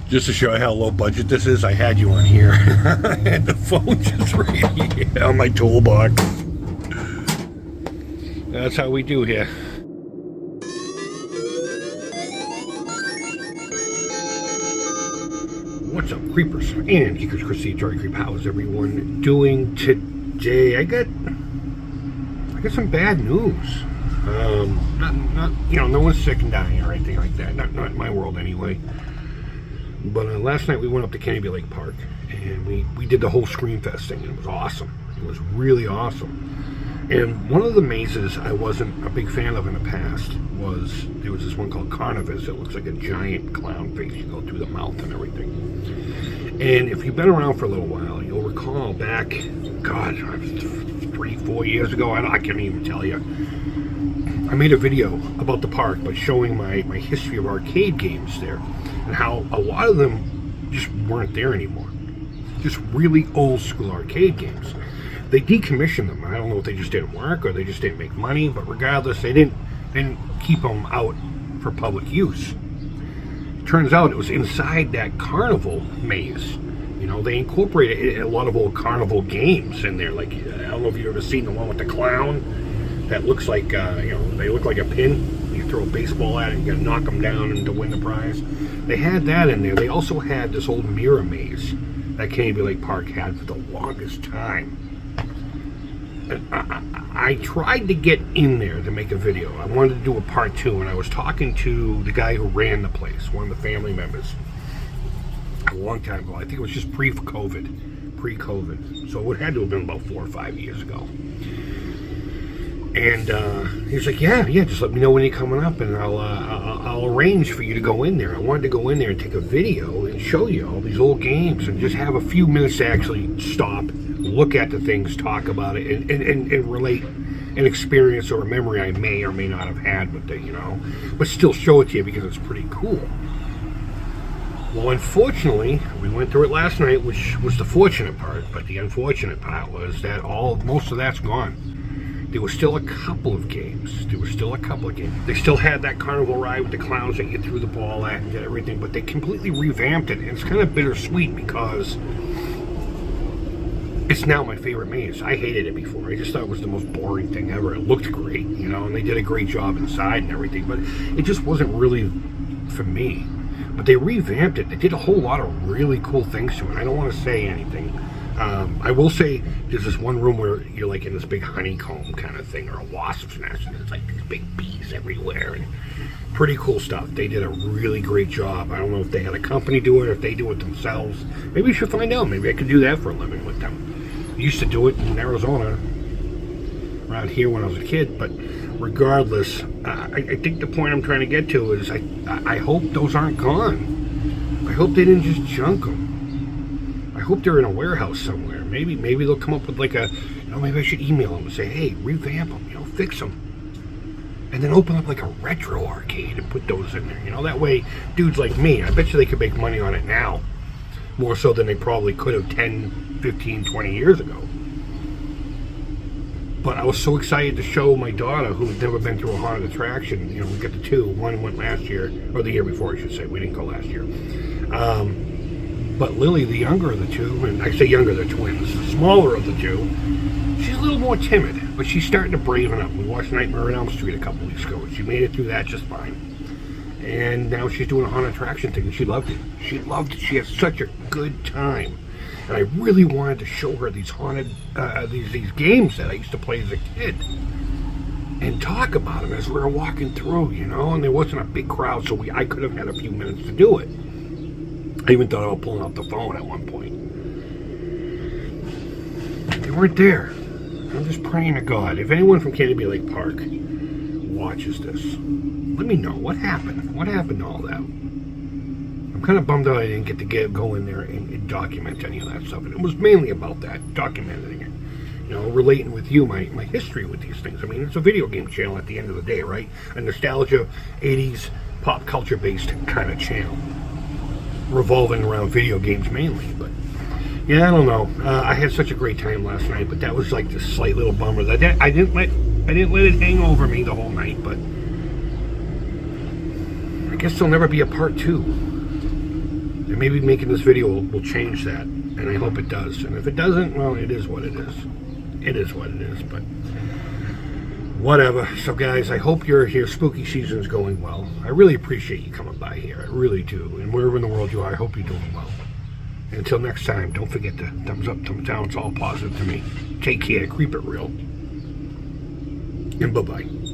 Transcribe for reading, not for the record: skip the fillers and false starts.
Just to show you how low budget this is, I had you on here. I had the phone just right here on my toolbox. That's how we do here. What's up, creepers? And Geekers, Christy, Atari Creep. How is everyone doing today? I got some bad news. Not no one's sick and dying or anything like that. Not in my world anyway. But last night we went up to Kennedy Lake Park and we did the whole Scream Fest thing, and it was awesome. It was really awesome. And one of the mazes I wasn't a big fan of in the past was, there was this one called Carnivis. It looks like a giant clown face. You go through the mouth and everything. And if you've been around for a little while, you'll recall back, God, 3-4 years ago, I can't even tell you. I made a video about the park by showing my history of arcade games there, and how a lot of them just weren't there anymore. Just really old school arcade games. They decommissioned them. I don't know if they just didn't work or they just didn't make money, but regardless, they didn't keep them out for public use. Turns out it was inside that carnival maze. You know, they incorporated a lot of old carnival games in there. Like, I don't know if you've ever seen the one with the clown that looks like, they look like a pin. You throw a baseball at it, you gotta knock them down and to win the prize. They had that in there. They also had this old mirror maze that Kennedy Lake Park had for the longest time. And I tried to get in there to make a video. I wanted to do a part 2, and I was talking to the guy who ran the place, one of the family members, a long time ago. I think it was just pre-COVID. So it had to have been about 4 or 5 years ago. And he was like, yeah, just let me know when you're coming up, and I'll arrange for you to go in there. I wanted to go in there and take a video and show you all these old games and just have a few minutes to actually stop, look at the things, talk about it, and relate an experience or a memory I may or may not have had with it, but still show it to you because it's pretty cool. Well, unfortunately, we went through it last night, which was the fortunate part, but the unfortunate part was that most of that's gone. There was still a couple of games. They still had that carnival ride with the clowns that you threw the ball at and did everything, but they completely revamped it. And it's kind of bittersweet because it's now my favorite maze. I hated it before. I just thought it was the most boring thing ever. It looked great, and they did a great job inside and everything, but it just wasn't really for me. But they revamped it. They did a whole lot of really cool things to it. I don't want to say anything. I will say there's this one room where you're like in this big honeycomb kind of thing, or a wasp's nest, and there's like these big bees everywhere, and pretty cool stuff. They did a really great job. I don't know if they had a company do it or if they do it themselves. Maybe we should find out. Maybe I could do that for a living with them. I used to do it in Arizona, around here when I was a kid, but regardless, I think the point I'm trying to get to is I hope those aren't gone. I hope they didn't just junk them. I hope they're in a warehouse somewhere. Maybe they'll come up with like maybe I should email them and say, hey, revamp them, fix them. And then open up like a retro arcade and put those in there. That way, dudes like me, I bet you they could make money on it now. More so than they probably could have 10, 15, 20 years ago. But I was so excited to show my daughter, who's never been through a haunted attraction. We got the two. One went last year, or the year before, I should say. We didn't go last year. But Lily, the younger of the two, and I say younger, they're twins, the smaller of the two, she's a little more timid, but she's starting to braven up. We watched Nightmare on Elm Street a couple weeks ago, and she made it through that just fine. And now she's doing a haunted attraction thing, and she loved it. She loved it. She had such a good time. And I really wanted to show her these haunted, these games that I used to play as a kid, and talk about them as we were walking through, and there wasn't a big crowd, so I could have had a few minutes to do it. I even thought about pulling out the phone at one point. They weren't there. I'm just praying to God. If anyone from Kennedy Lake Park watches this, let me know what happened. What happened to all that? I'm kind of bummed out I didn't get to go in there and document any of that stuff. And it was mainly about that, documenting it. Relating with you my history with these things. I mean, it's a video game channel at the end of the day, right? A nostalgia, 80s, pop culture based kind of channel. Revolving around video games mainly, but yeah, I don't know. I had such a great time last night, but that was like this slight little bummer that I didn't let it hang over me the whole night. But I guess there'll never be a part 2. And maybe making this video will change that, and I hope it does. And if it doesn't, well, it is what it is. It is what it is, but whatever. So guys, I hope your spooky season's going well. I really appreciate you coming by here. I really do. And wherever in the world you are, I hope you're doing well. And until next time, don't forget to thumbs up, thumbs down. It's all positive to me. Take care. Creep it real. And bye-bye.